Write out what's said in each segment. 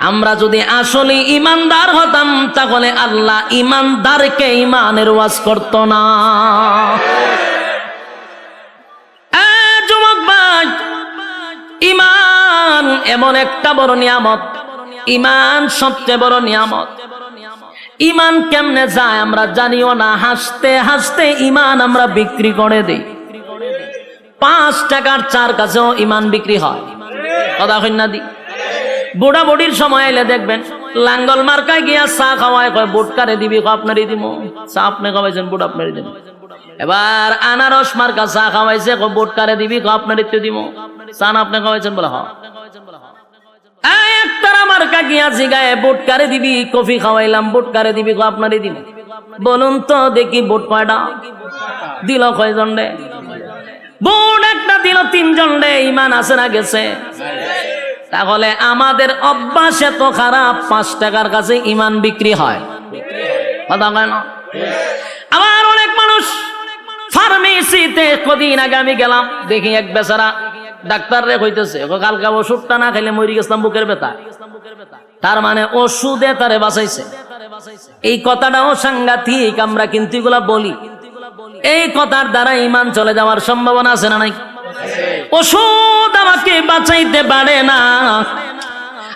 আমরা যদি আসলে ইমানদার হতাম তাহলে আল্লাহ ইমানদারকে ইমানের ওয়াজ করত না। যুবক ভাই, ইমান এমন একটা বড় নিয়ামত, ইমান সবচেয়ে বড় নিয়ামত। ইমান কেমনে যায় আমরা জানিও না, হাসতে হাসতে ইমান আমরা বিক্রি করে দিই। 5 টাকার চার কাছেও ইমান বিক্রি হয়, কথা কই না দি। বুড়া বুড়ির সময় এলে দেখবেন লাঙ্গল মার্কায় গিয়া চা খাওয়ায়, কয় বুট কারে দিবি, আপনারই দিব। চা আপনি খাওয়াইছেন, বুট আপনারই দিব। এবার আনারস মার্কা চা খাওয়াইছে, বুট কারে দিবি, আপনারই তো দিব। চা না আপনি খাওয়াইছেন, বলে হ। একতারা মার্কা গিয়া জিগায় বুট কারে দিবি, কফি খাওয়াইলাম, বুট কারে দিবি, আপনারই দিব। বলুন তো দেখি বুট কয়টা দিল, কয়জন রে? বুট একটা দিল 3 জন রে। ইমান আছে না গেছে? তাহলে আমাদের অভ্যাস এত খারাপ, 5 টাকার কাছে ইমান বিক্রি হয়, কথা কয় না? আবার অনেক মানুষ ফার্মেসিতে কদিন আগে আমি গেলাম, দেখি এক বেচারা ডাক্তার রে কইতেছে, কালকে ওষুধটা না খাইলে মরি গেছিলাম বুকের ব্যথা। তার মানে ওষুধে তারে বাঁচাইছে। এই কথাটাও সাংঘাতিক, আমরা কিন্তু এগুলা বলি। এই কথার দ্বারা ইমান চলে যাওয়ার সম্ভাবনা আছে না নাই? ওষুধ আমাকে বাঁচাইতে পারে না।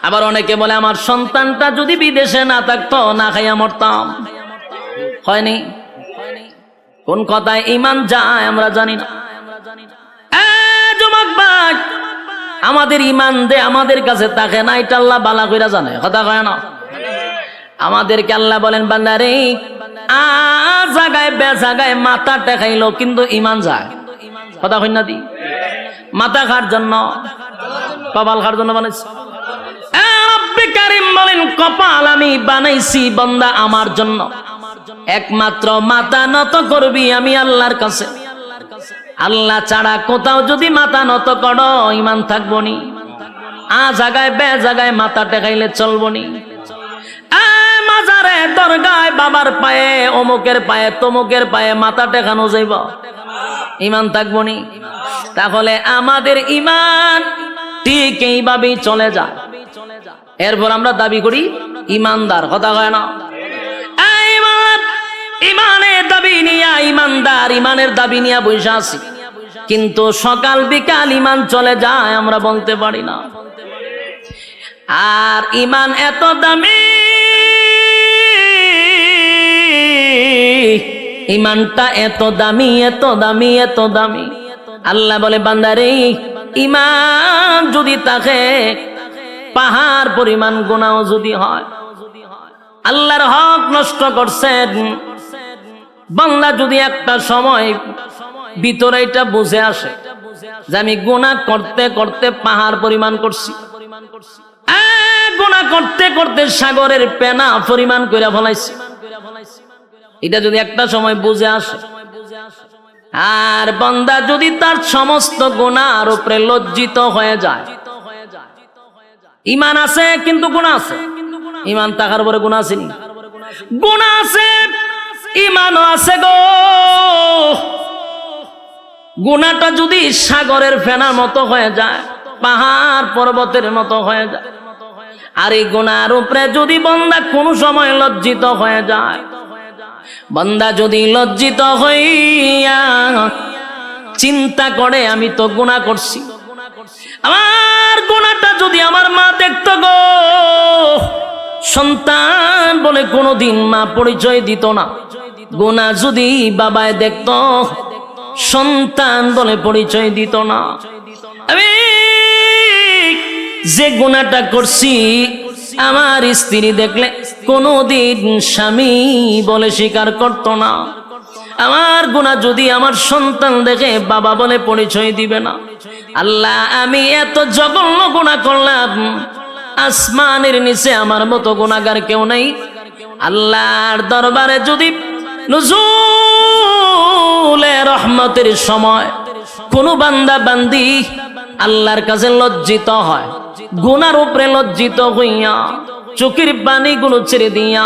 আবার অনেকে বলে আমার সন্তানটা যদি বিদেশে না থাকতো না খাইয়া মরতাম। হয়নি? কোন কথায় ইমান যায় আমরা জানি না। যুবক ভাই, আমাদের ইমান দে আমাদের কাছে থাকে না, এটা আল্লাহ বালা কইরা জানে, কথা কয় না? আমাদেরকে আল্লাহ বলেন, বান্দারে আ জায়গায় বে জায়গায় মাথা টেকাইলো কিন্তু ইমান যায়, কথা কই না দি। মাথা খার জন্য, কপাল খার জন্য বানাইছি। রব্বে কারীম বলেন, কপাল আমি বানাইছি বান্দা আমার জন্য। একমাত্র মাথা নত করবি আমি আল্লাহর কাছে। আল্লাহ ছাড়া কোথাও যদি মাথা নত করো ইমান থাকবো নি। আ জায়গায় বে জায়গায় মাথা টেকাইলে চলবো নি। মাজারে দরগায় বাবার পায়ে, অমুকের পায়ে, তমুকের পায়ে মাথা টেকানো যাইব, ইমান থাকবো নি। তাহলে আমাদের ইমান ঠিক এইভাবেই চলে যায়। এরপর আমরা দাবি করি ইমানদার, কথা কয় না? ইমানের দাবি নিয়া ইমানদার, ইমানের দাবি নিয়া বসে আছি, কিন্তু সকাল বিকাল ইমান চলে যায় আমরা বলতে পারি না। আর ইমান এত দামি, ইমানটা এত দামি, এত দামি, এত দামি। আল্লাহ বলে, বান্দারে ইমান যদি থাকে পাহাড় পরিমাণ গুনাহ যদি হয়, আল্লাহর হক নষ্ট করছেন, বান্দা যদি একটা সময় ভিতরে এটা বুঝে আসে যে আমি গুনাহ করতে করতে পাহাড় পরিমাণ করছি, গুনাহ করতে করতে সাগরের পেনা পরিমাণ করে ফলাইছি, এটা যদি একটা সময় বুঝে আসে, আর বান্দা যদি তার সমস্ত গুনাহর উপরে লজ্জিত হয়ে যায়, ইমান আছে কিন্তু গুনাহ আছে, ইমান থাকার পরে গুনাহ আছে নি? গুনাহ আছে, ইমানও আছে গো। গুনাহটা যদি সাগরের ফেনার মতো হয়ে যায়, পাহাড় পর্বতের মতো হয়ে যায়, আর এই গুনাহর উপরে যদি বান্দা কোনো সময় লজ্জিত হয়ে যায়, বান্দা যদি লজ্জিত হইয়া চিন্তা করে আমি তো গুনাহ করছি, আমার গুনাহটা যদি আমার মা দেখতো গো, সন্তান বলে কোনোদিন মা পরিচয় দিত না, গুনাহ যদি বাবায় দেখতো সন্তান বলে পরিচয় দিত না। আমি যে গুনাহটা করছি আমার স্ত্রী দেখলে কোনোদিন স্বামী বলে স্বীকার করত না, আমার গুনাহ যদি আমার সন্তান দেখে বাবা বলে পরিচয় দিবে না। আল্লাহ, আমি এত জঘন্য গুনাহ করলাম, আসমানের নিচে আমার মতো গুনাহগার কেউ নাই। আল্লাহর দরবারে যদি নুজুলে রহমতের সময় কোন বান্দা বান্দি আল্লাহর কাছে লজ্জিত হয়, গুনার উপরে লজ্জিত হইয়া চোখের পানিগুলো ছেড়ে দিয়া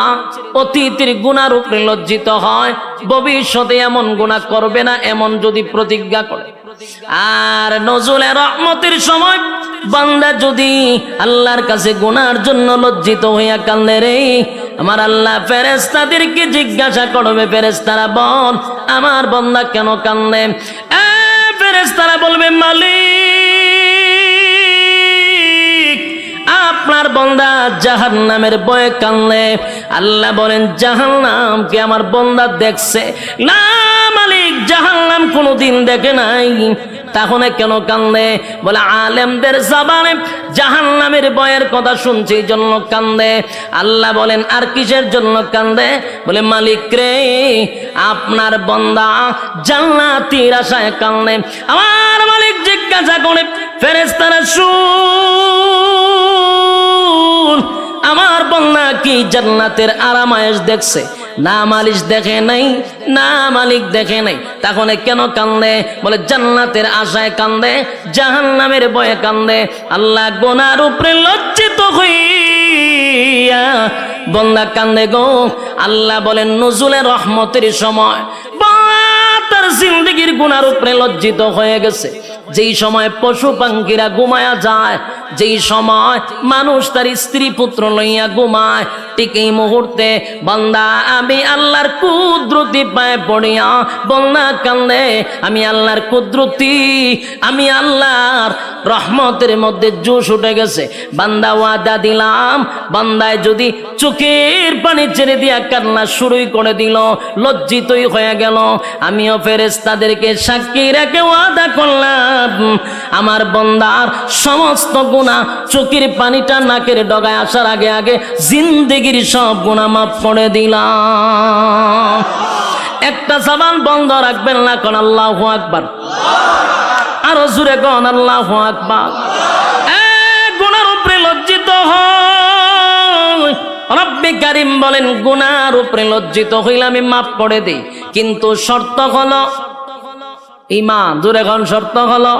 অতীতের গুনার উপরে লজ্জিত হয়, ভবিষ্যতে এমন গুনাহ করবে না এমন যদি প্রতিজ্ঞা করে, আর নজুলে রহমতের সময় বান্দা যদি আল্লাহর কাছে গুনার জন্য লজ্জিত হইয়া কান্দে রে, আমার আল্লাহ ফেরেশতাদেরকে জিজ্ঞাসা করবে, ফেরেশতারা বল আমার বান্দা কেন কান্দে? ফেরেশতারা বলবে মালিক আপনার বান্দা জাহান্নামের ভয়ে কান্দে। আল্লাহ বলেন জাহান্নামকে আমার বান্দা দেখছে? না মালিক, জাহান্নাম কোনোদিন দেখে নাই। তাহলে কেন কান্দে? বলে আলেমদের জবানে জাহান্নামের ভয়ের কথা শুনছি এই জন্য কান্দে। আল্লাহ বলেন আর কিসের জন্য কান্দে? বলে মালিক রে আপনার বান্দা জান্নাতের আশায় কান্দে। আমার মালিক জিজ্ঞাসা করে ফেরেশতারা শুন আমার বান্দা কি জান্নাতের আরামায়েশ দেখছে? না মালিক দেখে নাই, না মালিক দেখে নাই। তাহলে কেন কান্দে? বলে জান্নাতের আশায় কান্দে, জাহান্নামের ভয়ে কান্দে। আল্লাহ গুনার উপরে লজ্জিত হইয়া বান্দা কান্দে গো। আল্লাহ বলেন নজুলে রহমতের সময় তার জিন্দেগির গুনার উপরে লজ্জিত হয়ে গেছে। যেই সময় পশু পাখিরা ঘুমায়া যায়, যেই সময় মানুষ তার স্ত্রী পুত্র লইয়া ঘুমায়, ঠিক এই মুহূর্তে বান্দা আমি আল্লাহর কুদরতি পায়ে পড়িয়া বান্দা কান্দে। আমি আল্লাহর কুদরতি, আমি আল্লাহর রহমতের মধ্যে জোশ উঠে গেছে। বান্দা ওয়াদা দিলাম, বান্দায় যদি চোখের পানি ছেড়ে দিয়া কান্না শুরুই করে দিল, লজ্জিতই হয়ে গেল, আমিও ফেরেশতাদেরকে সাক্ষী রেখে ওয়াদা করলাম আমার বান্দার সমস্ত গুনাহ চোখের পানিটা নাকের ডগায় আসার আগে আগে জিন্দেগির সব গুনাহ মাফ করে দিলাম। একটা জবান বন্ধ রাখবেন না, কোন আল্লাহু আকবার। আরো জোরে কোন আল্লাহু আকবার। গুনার উপরে লজ্জিত হয়। রব্বে কারীম বলেন গুনার উপরে লজ্জিত হইলে আমি মাফ করে দেই, কিন্তু শর্ত হলো ঈমান। জোরে কোন শর্ত হলো?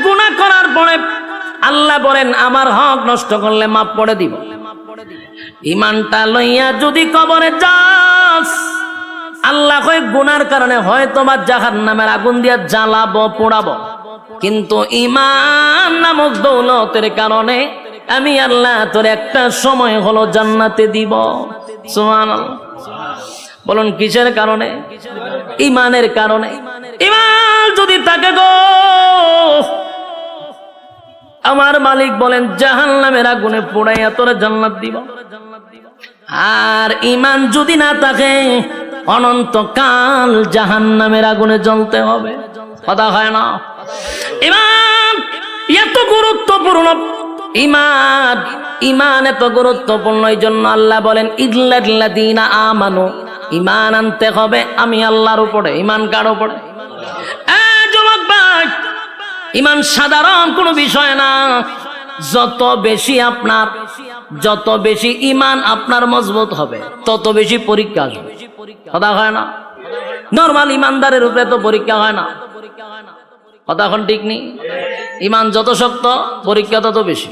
গুনাহ করার পরে আল্লাহ বলেন আমার হক নষ্ট করলে মাফ করে দিব। ঈমানটা লইয়া যদি কবরে যাস, আল্লাহ কয় গুনার কারণে হয়তো বা জাহান্নামের আগুন দিয়া জ্বালাবো, পোড়াবো, কিন্তু ঈমান নামক দৌলতের কারণে আমি আল্লাহ তোর একটা সময় হলো জান্নাতে দিব। সুবহানাল্লাহ। বলুন কিসের কারণে? ঈমানের কারণে। ঈমান যদি থাকে গো, আমার মালিক বলেন জাহান্নামের আগুনে পোড়াইয়া তোরে জান্নাত দিব। আর ঈমান যদি না থাকে অনন্তকাল জাহান্নামের আগুনে জ্বলতে হবে। কথা হয় না? ঈমান এত গুরুত্বপূর্ণ, ঈমান ঈমান এত গুরুত্বপূর্ণ, এই জন্য আল্লাহ বলেন ইল্লাল্লাযীনা আমানু, ঈমান আনতে হবে আমি আল্লাহর উপরে। ঈমান কার উপরে? যুবক ভাই, ঈমান সাধারণ কোনো বিষয় না। যত বেশি ঈমান আপনার মজবুত হবে, তত বেশি পরীক্ষা আসবে। কথা হয় না? নরমাল ঈমানদারের উপরে তো পরীক্ষা হয় না। কথা এখন ঠিক নেই? ঈমান যত শক্ত পরীক্ষা তত বেশি।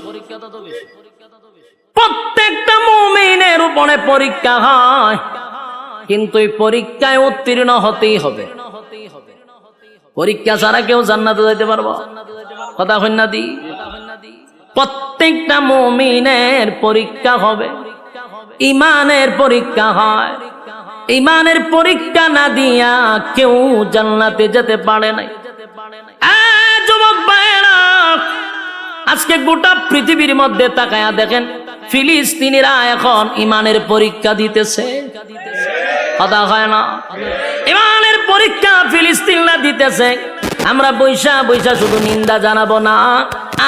প্রত্যেকটা মুমিনের উপরে পরীক্ষা হয়, কিন্তু এই পরীক্ষায় উত্তীর্ণ হতেই হবে। পরীক্ষা ছাড়া কেউ জান্নাতে যেতে পারবো? কথা হয় না দি? প্রত্যেকটা মুমিনের পরীক্ষা হবে, ঈমানের পরীক্ষা হয়। ঈমানের পরীক্ষা না দিয়া কেউ জান্নাতে যেতে পারে নাই। যুবক ভাইরা, আজকে গোটা পৃথিবীর মধ্যে তাকায়া দেখেন, ফিলিস্তিনিরা এখন ঈমানের পরীক্ষা দিতেছে। কথা হয় না? ঈমানের পরীক্ষা ফিলিস্তিনরা দিতেছে। আমরা বৈশা বৈশা শুধু নিন্দা জানাবো না,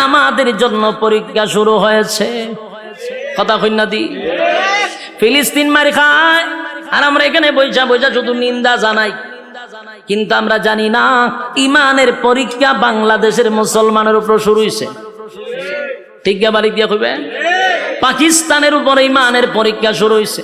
আমাদের জন্য পরীক্ষা শুরু হয়েছে। কথা কই না দি? ফিলিস্তিন মার খায় আর আমরা এখানে বৈশা বৈশা শুধু নিন্দা জানাই, কিন্তু আমরা জানি না ঈমানের পরীক্ষা বাংলাদেশের মুসলমানের উপর শুরু হয়েছে। ঠিক বাড়ি দিয়া কইবে? পাকিস্তানের উপর ঈমানের পরীক্ষা শুরু হয়েছে।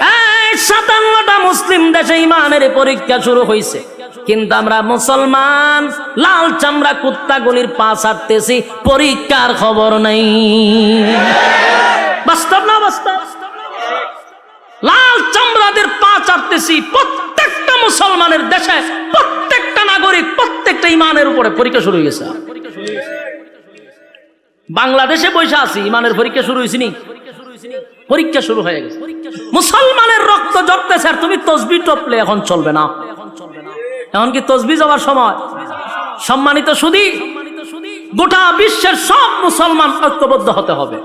57টা মুসলিম দেশে ঈমানের পরীক্ষা শুরু হয়েছে, কিন্তু আমরা মুসলমান লাল চামড়া কুত্তাগুলির পা ছাড়তেছি, পরীক্ষার খবর নাই। বাস্তব না বাস্তব? লাল চামড়াদের পা ছাড়তেছি প্রত্যেকটা মুসলমানের দেশে, প্রত্যেকটা নাগরিক প্রত্যেকটা ইমানের উপরে পরীক্ষা শুরু হয়ে গেছে। বাংলাদেশে বসে আছি, ইমানের পরীক্ষা শুরু হয়েছে নি? পরীক্ষা শুরু হয়ে গেছে। মুসলমানের রক্ত ঝরতেছে আর তুমি তসবিহ টপলে এখন চলবে না। এখন কি তসবিহ যাওয়ার সময়? সম্মানিত সুধী, গোটা বিশ্বের সব মুসলমান ঐক্যবদ্ধ হতে হবে,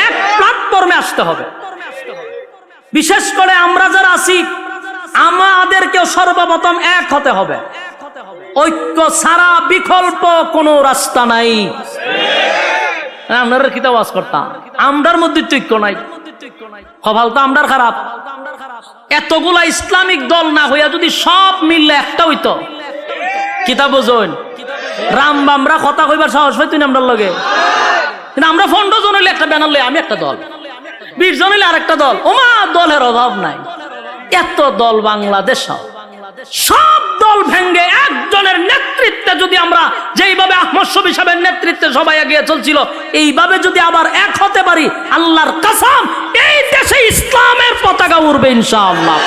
এক প্ল্যাটফর্মে আসতে হবে। বিশেষ করে আমরা যারা আছি আমাদেরকেও সর্বপ্রথম এক হতে হবে। ঐক্য ছাড়া বিকল্প কোনো রাস্তা নাই। আপনারা কিতাব ওয়াজ করতাম, আমরার মধ্যে তো ঐক্য নাই, কপাল তো আমরার খারাপ। এতগুলা ইসলামিক দল না হইয়া যদি সব মিললে একটা হইতো, কিতাব বোঝেন রাম বামরা কথা কইবার সাহস পাইতো না আমরার লগে। কিন্তু আমরা 15 জন হইলে একটা ব্যানার লই আমি একটা দল, 20 জন হইলে আরেকটা দল। ওমা দলের অভাব নাই, এত দল বাংলাদেশ। সব দল ভেঙ্গে একজনের নেতৃত্বে যদি আমরা যেইভাবে আহমদ শফী সাহেবের নেতৃত্বে সবাই এগিয়ে চলছিল এইভাবে যদি আবার এক হতে পারি, আল্লাহর কসম এই দেশে ইসলামের পতাকা উড়বে ইনশাআল্লাহ।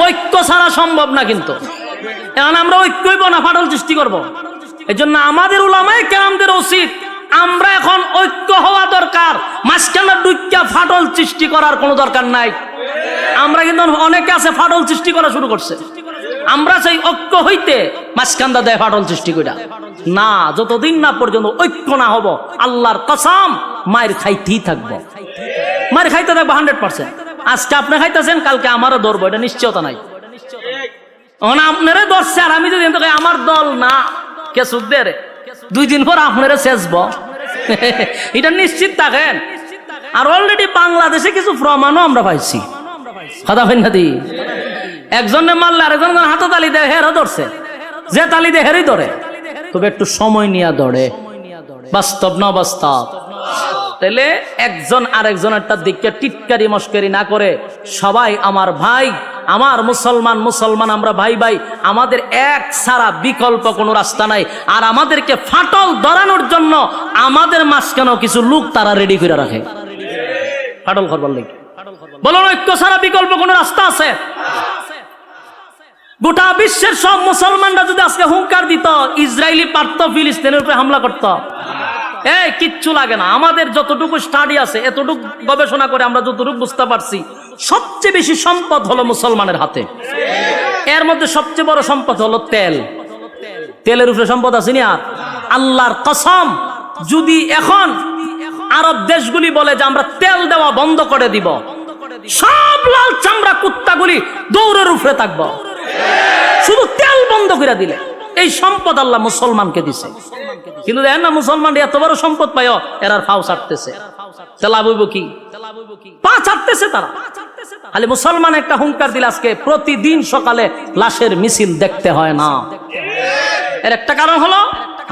ঐক্য ছাড়া সম্ভব না। কিন্তু এখন আমরা ঐক্যই না ফাটল সৃষ্টি করব। এই জন্য আমাদের উলামায়ে কেরামদের উচিত আমরা এখন ঐক্য হওয়া দরকার। মাঝখানে দুইটা ফাটল সৃষ্টি করার কোনো দরকার নাই। আমরা কিন্তু অনেকে আছে ফাটল সৃষ্টি করা শুরু করছে। আমরা সেই ঐক্য হইতে মাঝখানটা দেয় ফাটল সৃষ্টি কইরা না। যতদিন না পর্যন্ত ঐক্য না হব আল্লাহর কসম মায়ের খাইতেই থাকবো, মায়ের খাইতে থাকবো 100%। আজকে আপনি খাইতেছেন, কালকে আমারও ধরবো, এটা নিশ্চয়তা নাই। আপনারা ধরছে আর আমি যদি আমার দল না কে সুখ দে 2 দিন পর আপনারা শেষব, এটা নিশ্চিত থাকেন। আর অলরেডি বাংলাদেশে কিছু প্রমাণও আমরা পাইছি। কথা হয় না দি, একজনে মারলে আরেকজন হাতে তালি দেয়, হেরও ধরছে, যে তালি দেয় হেরই ধরে। তবে একটু সময় নিয়ে ধরে, বাস্তব না বাস্তব। তাহলে একজন আরেকজনেরটা দিকে টিটকারি মস্করি না করে সবাই আমার ভাই, আমার মুসলমান মুসলমান, আমরা ভাই ভাই, আমাদের এক ছাড়া বিকল্প কোনো রাস্তা নাই। আর আমাদেরকে ফাটল ধরানোর জন্য আমাদের মাঝখানেও কিছু লোক তারা রেডি করে রাখে ফাটল করবার লাগে। বলুন ঐক্য ছাড়া বিকল্প কোনো রাস্তা আছে? গোটা বিশ্বের সব মুসলমানরা যদি আজকে হুঙ্কার দিত, ইসরায়েলি পারত ফিলিস্তিনের উপরে হামলা করত, এই কিচ্ছু লাগে না। আমাদের যতটুকু স্টাডি আছে, এতটুকু গবেষণা করে আমরা যতটুকু বুঝতে পারছি, সবচেয়ে বেশি সম্পদ হলো মুসলমানের হাতে। এর মধ্যে সবচেয়ে বড় সম্পদ হলো তেল। তেলের উপরে সম্পদ আছে না? আল্লাহর কসম, যদি এখন আরব দেশগুলি বলে যে আমরা তেল দেওয়া বন্ধ করে দিব, সব লাল চামড়া কুত্তাগুলি দৌড়ের উপরে থাকবো। শুধু তেল বন্ধ করে দিলে এই সম্পদ আল্লাহ মুসলমানকে দিছে। কিন্তু দেখেন না মুসলমান এত বড় সম্পদ পায়, এরার ফাও ছাড়তেছে, তেলা বইব কি পা ছাড়তেছে তারা। খালি মুসলমান একটা হুঙ্কার দিলে আজকে প্রতিদিন সকালে লাশের মিছিল দেখতে হয় না। এর একটা কারণ হলো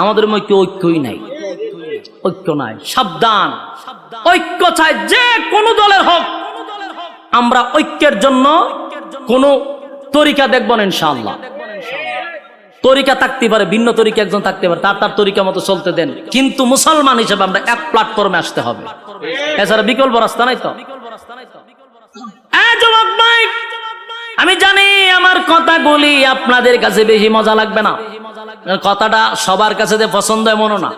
আমাদের মধ্যে ঐক্যই নাই, ঐক্য নাই। সাবধান, ঐক্য চাই যে কোনো দলের হোক। আমরা ঐক্যের জন্য কোন তরিকা দেখব না ইনশাআল্লাহ। তরিকা থাকতে পারে, ভিন্ন তরিকা একজন থাকতে পারে, তার তরিকা মতো চলতে দেন, কিন্তু মুসলমান হিসেবে আমরা এক প্ল্যাটফর্মে আসতে হবে। এছাড়া বিকল্প রাস্তা নাই তো। আমি জানি আমার কথাগুলি আপনাদের কাছে বেশি মজা লাগবে না, কথাটা সবার কাছে যে পছন্দ এমনও না।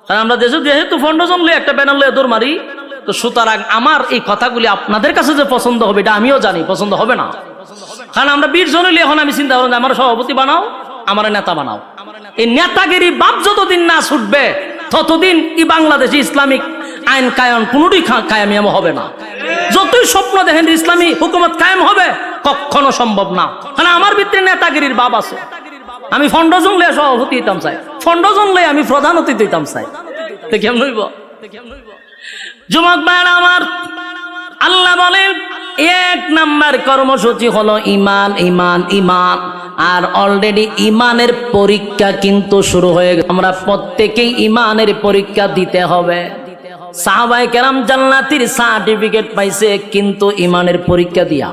কারণ আমরা যেহেতু 15 জন একটা ব্যানার লয়ে দৌড় মারি, তো সুতরাং আমার এই কথাগুলি আপনাদের কাছে যে পছন্দ হবে এটা আমিও জানি পছন্দ হবে না। কারণ আমরা 20 জন হইলে এখন আমি চিন্তা করলাম আমার সভাপতি বানাও, আমার নেতা বানাও। এই নেতাগিরি বাপ যতদিন না ছুটবে ততদিন এই বাংলাদেশে ইসলামিক আইন কায়ন কোনোটি কায়েম হবে না। যতই স্বপ্ন দেখেন ইসলামী হুকুমত কায়েম হবে, কখনো সম্ভব না। কারণ আমার ভিতরে নেতাগিরির বাপ আছে। আমি 15 জন লয়ে সভাপতি হইতাম চাই, 15 জন লয়ে আমি প্রধান অতিথি হইতাম চাই, তো কেমন হইব? যুবক ভাইরা আমার, আল্লাহ বলেন 1 নাম্বার কর্মসূচি হলো ইমান, ইমান, ইমান। আর অলরেডি ইমানের পরীক্ষা কিন্তু শুরু হয়ে গেছে। আমরা প্রত্যেকেই ইমানের পরীক্ষা দিতে হবে। সাহাবায়ে কেরাম জান্নাতীর সার্টিফিকেট পাইছে কিন্তু ইমানের পরীক্ষা দিয়া।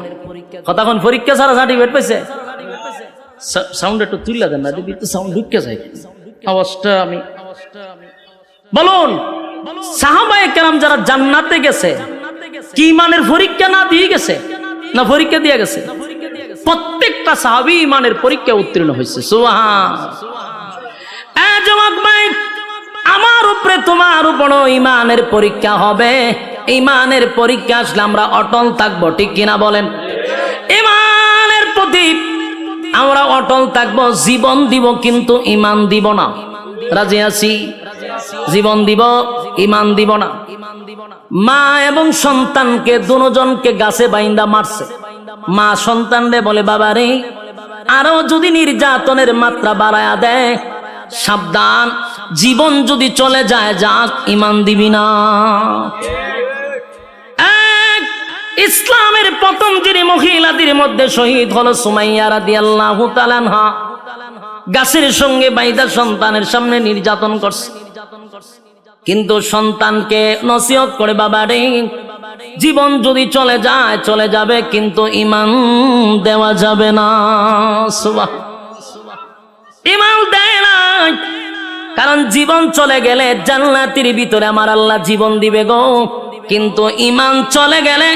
কতক্ষণ পরীক্ষা ছাড়া সার্টিফিকেট পাইছে? সাউন্ড একটু তুললা দেন না, দিদি তো সাউন্ড ঢুকে যায় আওয়াজটা। আমি বলুন, সাহাবায়ে কেরাম যারা জান্নাতে গেছে কি ইমানের পরীক্ষা না দিয়ে গেছে, না পরীক্ষা দিয়ে গেছে? প্রত্যেকটা সাহাবী ইমানের পরীক্ষা উত্তীর্ণ হয়েছে। সুবহানাল্লাহ। যুবক ভাই, আমার উপরে তোমার উপর ইমানের পরীক্ষা হবে। ইমানের পরীক্ষা আসলে আমরা অটল থাকবো, ঠিক কিনা বলেন? ইমানের প্রতি আমরা অটল থাকবো, জীবন দিব কিন্তু ইমান দিব না। রাজি আছি? জীবন দিব, ইমান দিব না। মা এবং সন্তানকে দুজনকে গাছে বাইন্দা মারছে। মা সন্তানরে বলে, বাবা রে, আরো যদি নির্যাতনের মাত্রা বাড়ায়া দেয়, সাবধান, জীবন যদি চলে যায়, যাক, ইমান দিবি না। ইসলামের প্রথম যিনি মহিলাদের মধ্যে শহীদ হলো সুমাইয়া রাদিয়াল্লাহু তাআলা আনহা। গাছের সঙ্গে বাইদা সন্তানের সামনে নির্যাতন করছে, কিন্তু সন্তানকে নসিহত করে, বাবা রে, জীবন যদি চলে যায় চলে যাবে, কিন্তু ইমান দেওয়া যাবে না। ইমান দেয় না, কারণ জীবন চলে গেলে জান্নাতের ভিতরে আমার আল্লাহ জীবন দিবে গো, কিন্তু ইমান চলে গেলে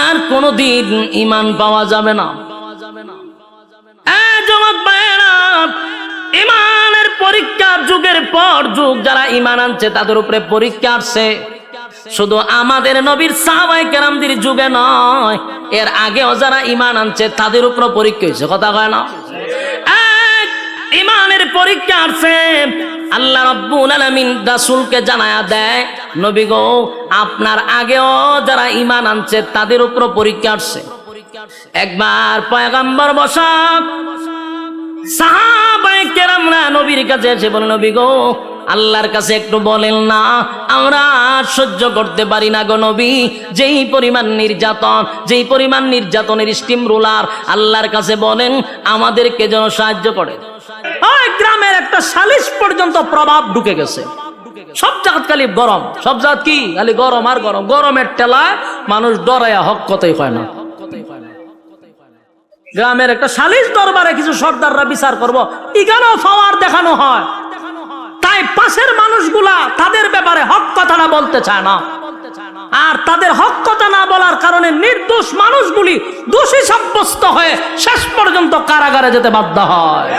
আর কোনদিন ইমান পাওয়া যাবে না। যুবক ভাইয়েরা, ইমানের পরীক্ষা যুগের পর যুগ যারা ইমান আনছে তাদের উপরে পরীক্ষা আসছে। শুধু আমাদের নবীর সাহাবায়ে কেরামদের যুগে নয়, এর আগেও যারা ইমান আনছে তাদের উপর পরীক্ষা হয়েছে। কথা কয় না? ইমানের পরীক্ষা আসছে। আল্লাহ রাব্বুল আলামিন রাসূলকে জানায়া দেয়, নবী গো, আপনার আগেও যারা ইমান আনছে তাদের উপর পরীক্ষা আসছে। একবার পয়গম্বর বসা সাহাবায়ে কেরামরা নবীর কাছে এসে বলে, নবী গো, আল্লাহর কাছে একটু বলেন না, আমরা সহ্য করতে পারি না গো নবী, যেই পরিমাণ নির্যাতন, যেই পরিমাণ নির্যাতনের স্টিম রোলার, আল্লাহর কাছে বলেন আমাদেরকে যেন সাহায্য করে। ওই গ্রামের একটা সালিশ পর্যন্ত প্রভাব ঢুকে গেছে। সব জায়গা খালি গরম, সব জায়গা কি খালি গরম আর গরম। গরমের টেলায় মানুষ ডরায়া হক কথাই হয় না। গ্রামের একটা সালিশ দরবারে কিছু সর্দাররা বিচার করবো, এখানেও পাওয়ার দেখানো হয়, তাই পাশের মানুষগুলা তাদের ব্যাপারে হক কথাটা বলতে চায় না। আর তাদের হক কথা না বলার কারণে নির্দোষ মানুষগুলি দোষী সাব্যস্ত হয়ে শেষ পর্যন্ত কারাগারে যেতে বাধ্য হয়।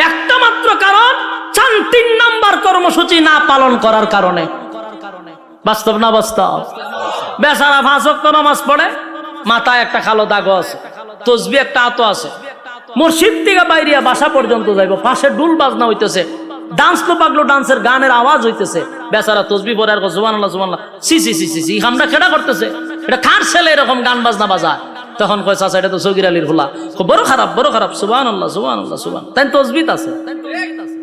একটা মাত্র কারণ, 3 নাম্বার কর্মসূচি না পালন করার কারণে। বাস্তব না বাস্তব? বেচারা 5 ওয়াক্ত নামাজ পড়ে, মাথায় একটা কালো দাগ আছে, তসবিহ একটা আতো আছে, মসজিদ থেকে বাইরিয়া বাসা পর্যন্ত যাইব, পাশে ডুল বাজনা হইতেছে, ডান্স তো পাগলো ডান্সের গানের আওয়াজ হইতেছে, বেচারা তসবিহ পড়ে আর সুবহানাল্লাহ সুবহানাল্লাহ, সি সি সি সি, আমরা কেডা করতেছে, এটা কার ছেলে এরকম গান বাজনা বাজায়? তখন কয়, চাচা এটা তো সগীর আলীর হোলা, বড় খারাপ, বড় খারাপ, সুবহানাল্লাহ সুবহানাল্লাহ সুবহান। তাই তসবিহ আছে,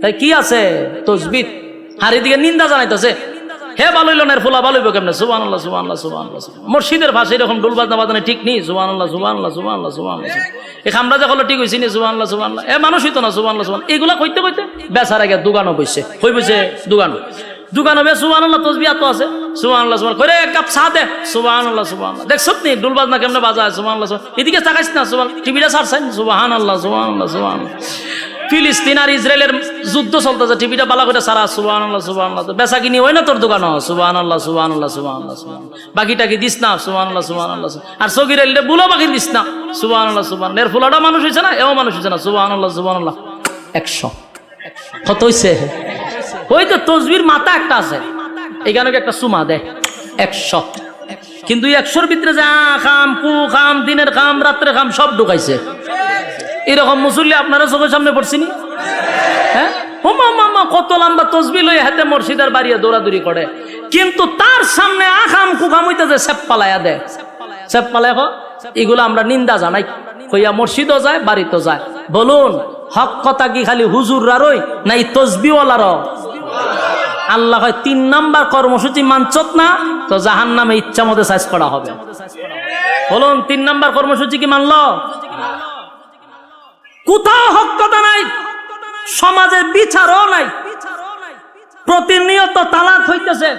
তাই কি আছে? তসবিহ। আর এদিকে নিন্দা জানাইতেছে, হে বালইলনের ফুলা বালইব কেমনে? সুবহানাল্লাহ সুবহানাল্লাহ সুবহানাল্লাহ। মসজিদের ভাষায় এরকম ডুল বাজনা বাজানো ঠিক নেই। সুবহানাল্লাহ সুবহানাল্লাহ সুবহানাল্লাহ সুবহানাল্লাহ। এই খামরা যখন ঠিক হইছে নি, সুবহানাল্লাহ সুবহানাল্লাহ, এ মানুষ হইতো না, সুবহানাল্লাহ সুবহানাল্লাহ। এগুলা কইতে কইতে বেচারা গিয়া দোকানও বসছে, কই বসে? দোকানো বে সুবহানাল্লাহ তসবিহ তো আছে, সুবহানাল্লাহ সুবহানাল্লাহ করে, এক কাপ চা দে, সুবহানাল্লাহ সুবহানাল্লাহ। দেখছত নি ডুল বাজনা কেমনে বাজায়? সুবহানাল্লাহ সুবহানাল্লাহ। এদিকে তাকাইছ না, সুবহানাল্লাহ, টিভিটা ছাড়ছেন, সুবহানাল্লাহ সুবহানাল্লাহ সুবহানাল্লাহ। ফিলিস্তিন আর ইসরায়েলের যুদ্ধ চলতেছে, টিভিটা বালা করে সারা, সুবহানাল্লাহ সুবহানাল্লাহ। বেচা কিনি হয় না তোর দোকান, সুবহানাল্লাহ সুবহানাল্লাহ সুবহানাল্লাহ সুবহানাল্লাহ। বাকিটা কি দিস না, সুবহানাল্লাহ সুবহানাল্লাহ। আর সগীর আলীরে বুলো বাকি দিস না, সুবহানাল্লাহ সুবহানাল্লাহ। এর ফুলাটা মানুষ হইছে না, এও মানুষ হইছে না, সুবহানাল্লাহ সুবহানাল্লাহ। 100 কত হইছে? ওই তো তসবির মাথা একটা আছে, এখানে একটা সুমা দেয় 100, কিন্তু 100-র ভিতরে যে খাম, পু খাম, দিনের খাম, রাত্রে খাম সব ঢুকাইছে। এরকম মুসল্লি আপনারা চোখের সামনে পড়ছিনি? হ্যাঁ, কত লম্বা তসবিহ লইয়া হাতে মসজিদের বাড়িয়ে দৌড়াদৌড়ি করে, কিন্তু তার সামনে আখাম কুখাম হইতেছে সেপ পালাইয়া দেয়, সেপ পালায়। এগুলো আমরা নিন্দা জানাই, কইয়া মসজিদও যায়, বাড়িতেও যায়। বলুন, হক কথা কি খালি হুজুররারই না এই তসবিহওয়ালারও? আল্লাহ হয় 3 নাম্বার কর্মসূচি মানছত না তো জাহান্নামে ইচ্ছা মতো সাইজ করা হবে। বলুন, 3 নাম্বার কর্মসূচি কি মানল? কোথাও হক কথা নাই, সমাজের বিচারও নাই, প্রতিনিয়ত তালাক হইতেছে,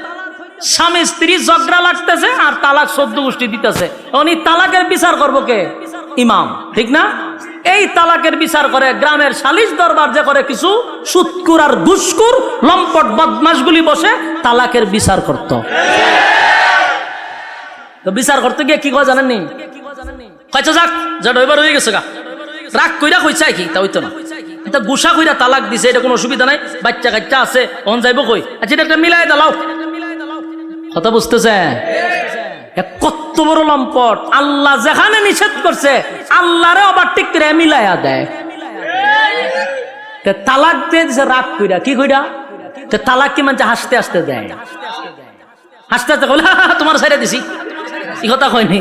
স্বামী স্ত্রী ঝগড়া লাগতেছে আর তালাক 14 গোষ্ঠী দিতেছে। উনি তালাকের বিচার করবো কে? ইমাম, ঠিক না? এই তালাকের বিচার করে গ্রামের সালিশ দরবার যে করে কিছু সুৎকুর আর ঘুষখোর লম্পট বদমাশগুলি বসে তালাকের বিচার করত। তো বিচার করতে গিয়ে কি কয় জানেননি? কইছে যাক যা ডইবার হয়ে গেছে গা রাগ কইরা কইছে কি তা হইতো না এটা গুসা কইরা তালাক দিছে এটা কোনো অসুবিধা নাই বাচ্চা কাচ্চা আছে অন যাইবো কই আচ্ছা এটা একটা মিলাই দাও কথা বুঝতেছে কত বড় লম্পট আল্লাহ যেখানে নিষেধ করছে আল্লাহরে আবার ঠিক করে মিলাইয়া দেয় তালাক দিয়ে দিছে রাগ কইরা কি কইরা তালাক কি মানে হাসতে হাসতে দেয় হাসতে হাসতে বলে তোমার সাইডে দিছি এই কথা কয়নি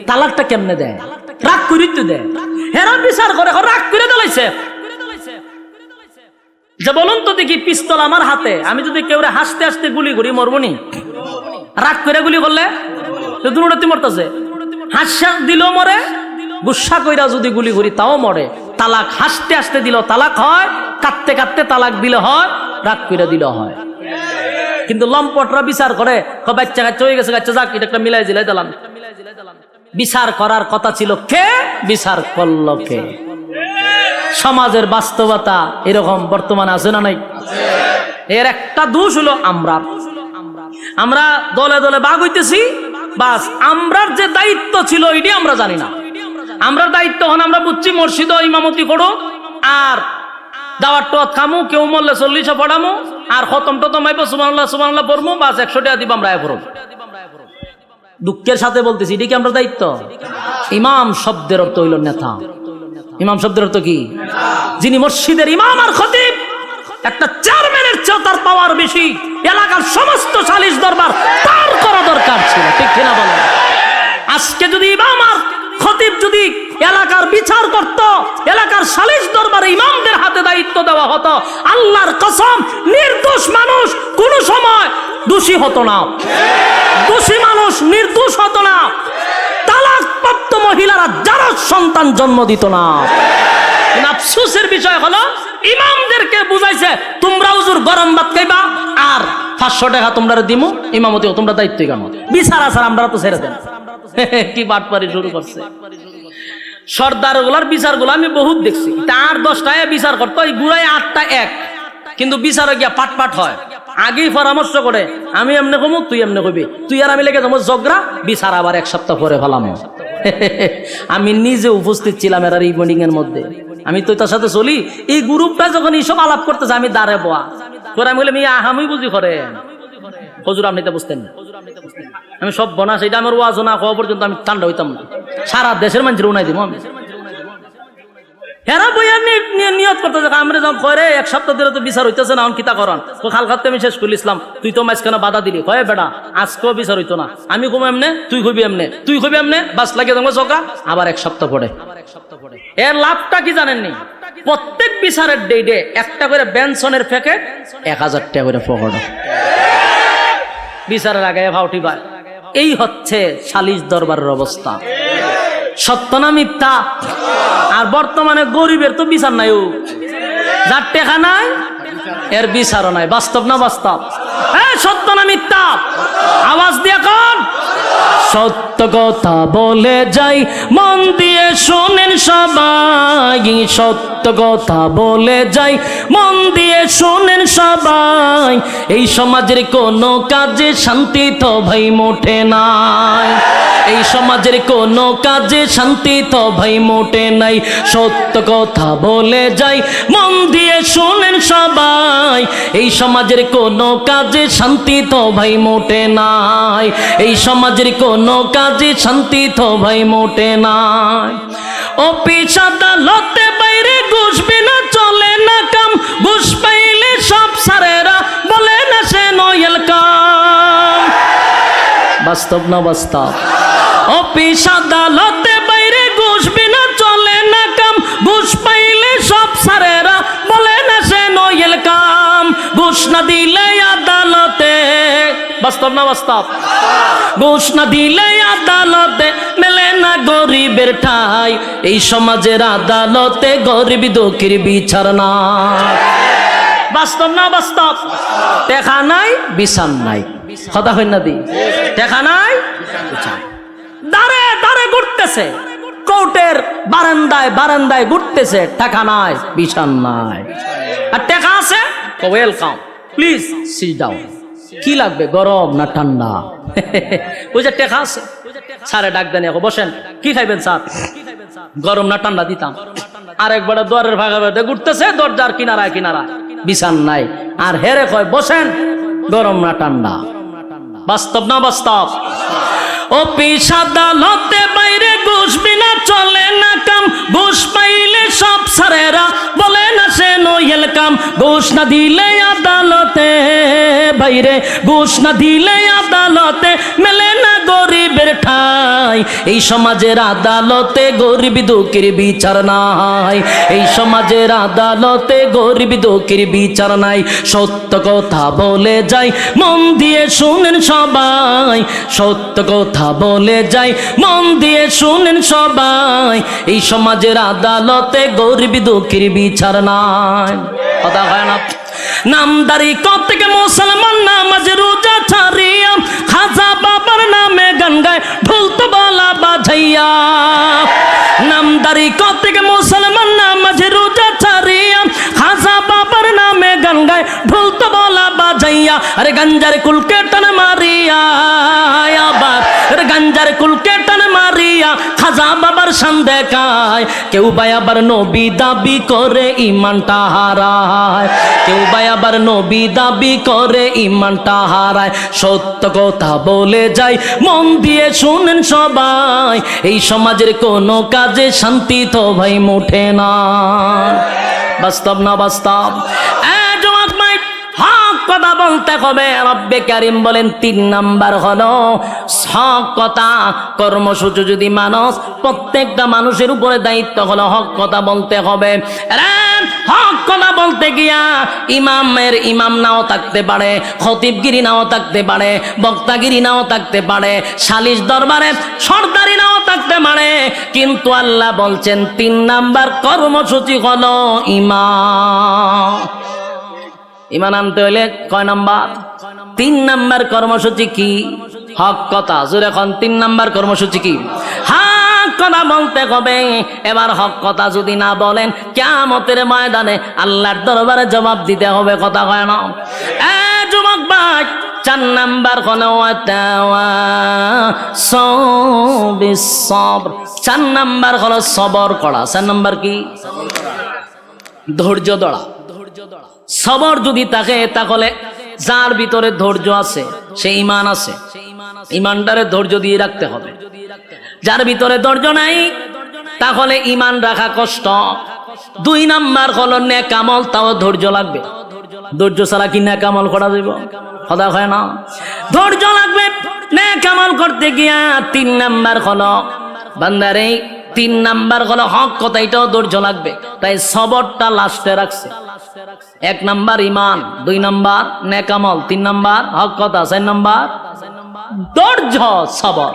তালাকটা কেমনে দেয় রাগ করি তো দেয় হেরা বিচার করে রাগ করে দিলাইছে যে বলুন তো দেখি পিস্তল আমার হাতে আমি যদি কেউ হাসতে হাসতে গুলি করি মরবনি রাগ করে গুলি করলে দুটোতে মরতেছে হাসা দিল মরে গুসা কইরা যদি গুলি করি তাও মরে তালাক হাসতে হাসতে দিল তালাক হয় কাঁদতে কাঁদতে তালাক দিলে হয় রাগ কইরা দিল হয় কিন্তু লম্পটরা বিচার করে বাচ্চা কাচ্চা হয়ে গেছে বাচ্চা যাক এটা একটা মিলাই জিলাই দিলাম বিচার করার কথা ছিল কে বিচার করলো কে সমাজের বাস্তবতা এরকম বর্তমানে আছে না নাই এর একটা দোষ হলো আমরা দলে দলে বাগ হইতেছি বাস আমরার যে দায়িত্ব ছিল এটি আমরা জানি না আমরা দায়িত্ব হন আমরা বুঝছি মসজিদ ইমামতি করো আর দাওয়াত টাওয়াত খামু কেউ মরলে 40 পড়ামু আর খতম টতম আইব সুবহানাল্লাহ সুবহানাল্লাহ পড়মু বাস 100 টাকা দিব আমরা পড়ব দুঃখের সাথে বলতেছি এটি কি আমরা দায়িত্ব ইমাম শব্দের অর্থ হইল নেতা ইমাম শব্দের অর্থ কি যিনি মসজিদের ইমাম আর খতিব একটা চেয়ারম্যানের চেয়ে তার পাওয়ার বেশি এলাকার সমস্ত সালিশ দরবার তার করা দরকার ছিল ঠিক কিনা বলেন আজকে যদি ইমাম আর খতিব যদি এলাকার বিচার করত এলাকার সালিশ দরবারে ইমামদের হাতে দায়িত্ব দেওয়া হতো আল্লাহর কসম নির্দোষ মানুষ কোন সময় দোষী হতো না দোষী মানুষ নির্দোষ হতো না তালাকপ্রাপ্ত মহিলারা যারা সন্তান জন্ম দিত না আফসোসের বিষয় হলো ইমামদেরকে বুঝাইছে তোমরা হুজুর গরম ভাত খাইবা আর 500 টাকা তোমরা দিমু ইমামতি তোমরা দায়িত্ব কেন বিচার আসার আমরা তো ছেড়ে দেন কি বাটপারি শুরু করছে সর্দার গুলার বিচার গুলো আমি বহুত দেখছি তার 10টায় বিচার করতো এই গুড়ায় 8টা এক কিন্তু বিচারে গিয়া পাট পাট হয় আগেই পরামর্শ করে আমি এমনি কমু তুই এমনি কবি তুই আর আমি লেগে যাবো ঝগড়া বিচার আবার 1 সপ্তাহ পরে ফেলাম আমি নিজে উপস্থিত ছিলাম এর এই মিটিং এর মধ্যে আমি তো তার সাথে চলি এই গ্রুপটা যখন এইসব আলাপ করতেছে আমি দাঁড়ে বোয়া তোরা আমি বলে আমি বুঝি করে হুজুর আপনি তো বুঝতেন না আমি সব বনাস এটা আমার ওয়াজ না হওয়া পর্যন্ত আমি ঠান্ডা হইতাম না সারা দেশের মানুষের উনাই দিব আমি হেরা বই আমি নিয়ত করতে আমরা যখন করে 1 সপ্তাহ ধরে তো বিচার হইতেছে না কিতা করান তো খাল খাতে আমি শেষ করে ইসলাম তুই তো মাঝখানে বাধা দিলি কয়ে বেটা আজকেও বিচার হইতো না আমি কম এমনে তুই কবি এমনে বাস লাগে তোমার চোখা আবার 1 সপ্তাহ পরে এর লাভটা কি জানেননি প্রত্যেক বিচারের ডেটে একটা করে বেনসনের প্যাকেট 1000 টাকা করে পকেট বিচারের আগে ভাউটি পায় এই হচ্ছে সালিশ দরবারের অবস্থা সত্য না মিথ্যা আর বর্তমানে গরিবের তো বিচার নাই যার টাকা নাই এর বিচারও নাই বাস্তব না বাস্তব সত্য না মিথ্যা আওয়াজ দিয়ে কোন সত্য কথা বলে যাই মন দিয়ে শোনেন সবাই সত্য কথা বলে যাই মন দিয়ে শোনেন সবাই এই সমাজের কোনো কাজে শান্তি তো ভাই মোটে নাই এই সমাজের কোনো কাজে শান্তি তো ভাই মোটে নাই সত্য কথা বলে যাই মন দিয়ে শোনেন সবাই এই সমাজের কোনো কাজে শান্তি তো ভাই মোটে নাই এই সমাজের কোনো কাজে শান্তি তো ভাই মোটে নাই অফিস আদালতে বাইরে ঘুষ বিনা চলে না কাম ঘুষ পাইলে সব সারেরা বলে না সে নয়েল কাম বাস্তব না বাস্তব অফিস আদালতে বাইরে ঘুষ বিনা চলে না কাম ঘুষ পাইলে সব সারেরা বলে না সে নয়েল কাম ঘুষ না দিলে আদালতে বাস্তব না বাস্তব ঘুষ না দিলে আদালতে মেলে না গরিবের ঠাই এই সমাজের আদালতে গরিব দুঃখীর বিচার না বাস্তব না বাস্তব দেখা নাই বিচার নাই কথা হয় না দি দেখা নাই দাঁড়ে দাঁড়ে ঘুরতেছে কোর্টের বারান্দায় ঘুরতেছে টাকা নাই বিচার নাই আর টাকা আছে ওয়েলকাম প্লিজ সিট ডাউন কি লাগবে গরম না ঠান্ডা ওই যে টাকা আছে স্যারে ডাক দেন, বসেন, কি খাইবেন স্যার? গরম না ঠান্ডা দিতাম। আরেকবার দুয়ারের ভাগা ভাগে ঘুরতেছে, দরজার কিনারায় কিনারায় বিছান নাই, আর হেরে কয় বসেন, গরম না ঠান্ডা। বাস্তব না বাস্তব? অফিস আদালতে বাইরে ঘুষ বিনা চলে না কাম, ঘুষ পাইলে সব স্যারেরা বলে না সে নইল কাম। ঘুষ না দিলে আদালতে বাইরে, ঘুষ না দিলে আদালতে মেলে না গরিবের ঠাই। এই সমাজের আদালতে গরিব দুঃখীর বিচার নাই, এই সমাজের আদালতে গরিব দুঃখীর বিচার নাই। সত্য কথা বলে যাই, মন দিয়ে শুনেন সবাই, সত্য কথা বলে যাই, মন দিয়ে শুনেন সবাই। এই সমাজের আদালতে গরিব দুঃখীর বিচার নাই। কথা হয় না? নামদারি কত থেকে মুসলমান নামাজ রোজা ছাড়িয়া, খাজা বাবার নামে গান গায় ঢোল তবলা বাজাইয়া। নামদারি কত থেকে মুসলমান নামাজ রোজা ছাড়িয়া, খাজা বাবার নামে গান গায় ঢোল তবলা বাজাইয়া। আরে গাঞ্জার কুলকে টান মারিয়া, আবার গাঞ্জার কুলকে টান মারিয়া খাজা বাবার শান দেখায়। কেউ ভাই আবার নবী দাবি করে ইমানটা হারায়, কেউ ভাই আবার নবী দাবি করে ইমানটা হারায়। সত্য কথা বলে যাই, মন দিয়ে শুনেন সবাই। এই সমাজের কোনো কাজে শান্তি তো ভাই মুঠে না। বাস্তব না বাস্তব? কথা বলতে হবে। রব্বে কারিম বলেন 3 নাম্বার হলো হক কথা। কর্মসূচি যদি মানুষ, প্রত্যেকটা মানুষের উপরে দায়িত্ব হলো হক কথা বলতে হবে। হক কথা বলতে গিয়া ইমামের ইমাম নাও থাকতে পারে, খতিবগিরি নাও থাকতে পারে, বক্তাগিরি নাও থাকতে পারে, সালিশ দরবারে সর্দারি নাও থাকতে পারে, কিন্তু আল্লাহ বলছেন 3 নাম্বার কর্মসূচি হলো ইমাম। ইমান আনতে হইলে কয় নাম্বার? 3 নাম্বার কর্মসূচি কি? হক কথা। জোরে এখন 3 নাম্বার কর্মসূচি কি? হক কথা বলতে হবে। এবার হক কথা যদি না বলেন, কিয়ামতের ময়দানে আল্লাহর দরবারে জবাব দিতে হবে। কথা কয় না? যুবক ভাই, 4 নাম্বার হলো সবর। 4 নাম্বার হলো সবর করা। 4 নাম্বার কি? ধৈর্য ধরা। সবর যদি থাকে, তাহলে যার ভিতরে ধৈর্য আছে সে ঈমান আছে, ঈমানটারে ধৈর্য দিয়ে রাখতে হবে। যার ভিতরে ধৈর্য নাই, তাহলে ঈমান রাখা কষ্ট। 2 নাম্বার হলো নেক আমল, তাও ধৈর্য লাগবে। ধৈর্য ছাড়া কি নেক আমল করা যাবে? কথা হয় না? ধৈর্য লাগবে নেক আমল করতে গিয়া। 3 নাম্বার হলো বান্দারে, 3 নাম্বার হলো হক কথা, এটাও ধৈর্য লাগবে। তাই সবরটা লাস্টে রাখছে। 1 নাম্বার ঈমান, 2 নাম্বার নেক আমল, 3 নাম্বার হক কথা, 4 নাম্বার ধৈর্য সবর।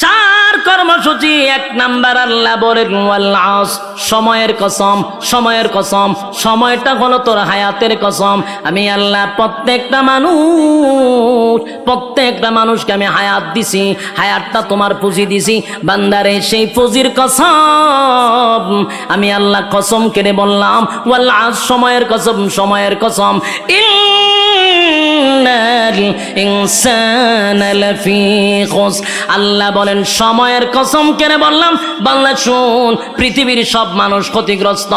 4 কর্মসূচি। 1 নাম্বার আল্লাহ বলেন ওয়াল আসর, সময়ের কসম, সময়ের কসম। সময়টা হলো তোর হায়াতের কসম। আমি আল্লাহ প্রত্যেকটা মানুষকে আমি হায়াত দিছি, হায়াতটা তোমার পুঁজি দিছি। বান্দারে সেই পুঁজির কসম আমি আল্লাহ কসম কেটে বললাম ওয়াল আসর, সময়ের কসম, সময়ের কসম। ইন্নাল ইনসানা লাফি খুসর। আল্লাহ বলেন সময়ের কসম কেন বললাম? বাংলা শুন, পৃথিবীর সব মানুষ ক্ষতিগ্রস্ত,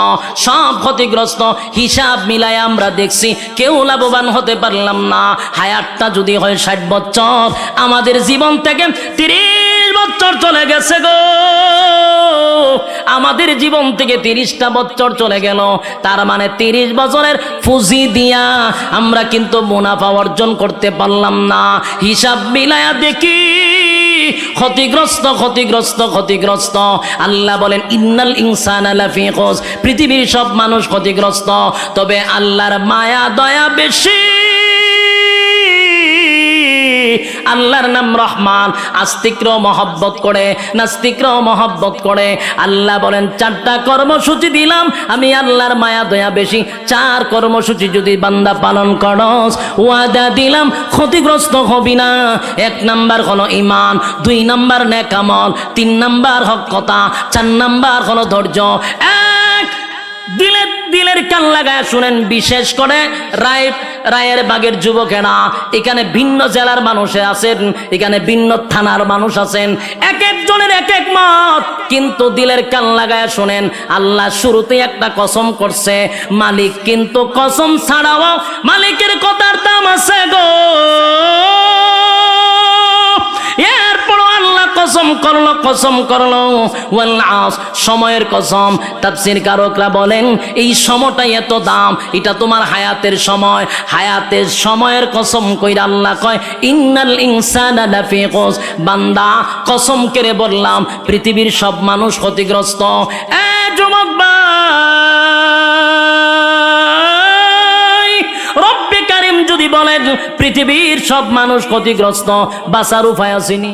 সব ক্ষতিগ্রস্ত। হিসাব মিলায় আমরা দেখছি কেউ লাভবান হতে পারলাম না। হায়াতটা যদি হয় 60 বছর, আমাদের জীবন থেকে 30 বছর চলে গেছে গো। আমাদের জীবন থেকে 30টা বছর চলে গেল। তার মানে 30 বছরের পুঁজি দিয়া আমরা কিন্তু মুনাফা অর্জন করতে পারলাম না। হিসাব মিলায়া দেখি ক্ষতিগ্রস্ত, ক্ষতিগ্রস্ত, ক্ষতিগ্রস্ত। আল্লাহ বলেন ইন্নাল ইনসানা লাফি খুসর, পৃথিবীর সব মানুষ ক্ষতিগ্রস্ত। তবে আল্লাহর মায়া দয়া বেশি। আল্লাহর নাম রহমান, আস্তিকরাও মহব্বত করে, নাস্তিকরাও মহব্বত করে। আল্লাহ বলেন 4টা কর্মসূচি দিলাম, আমি আল্লাহর মায়া দয়া বেশি। 4 কর্মসূচি যদি বান্দা পালন করস, ওয়াদা দিলাম ক্ষতিগ্রস্ত হবি না। 1 নাম্বার হলো ঈমান, 2 নাম্বার নেক আমল, 3 নাম্বার হক কথা, 4 নাম্বার হলো ধৈর্য। দিলের কান লাগায় শুনেন, বিশেষ করে রায়ের বাগের যুবকেরা, এখানে ভিন্ন জেলার মানুষ আছেন, এখানে ভিন্ন থানার মানুষ আছেন, এক একজনের এক এক মত, কিন্তু দিলের কান লাগায় শোনেন, আল্লাহ শুরুতে একটা কসম করছে, মালিক কিন্তু কসম ছাড়াও মালিকের কথার দাম আছে গো। এরপরও আল্লাহ কসম করলো ওয়াল আস, সময়ের কসম। তাফসীর কারকরা বলেন এই সময়টাই এত দাম, এটা তোমার হায়াতের সময়, হায়াতের সময়ের কসম কইরা আল্লাহ কয় ইন্নাল ইনসানা লাফি খুস, বান্দা কসম করে বললাম পৃথিবীর সব মানুষ ক্ষতিগ্রস্ত। এ যুবক ভাই, রব্বে কারীম যদি বলেন পৃথিবীর সব মানুষ ক্ষতিগ্রস্ত, বাঁচার উপায় আসেনি।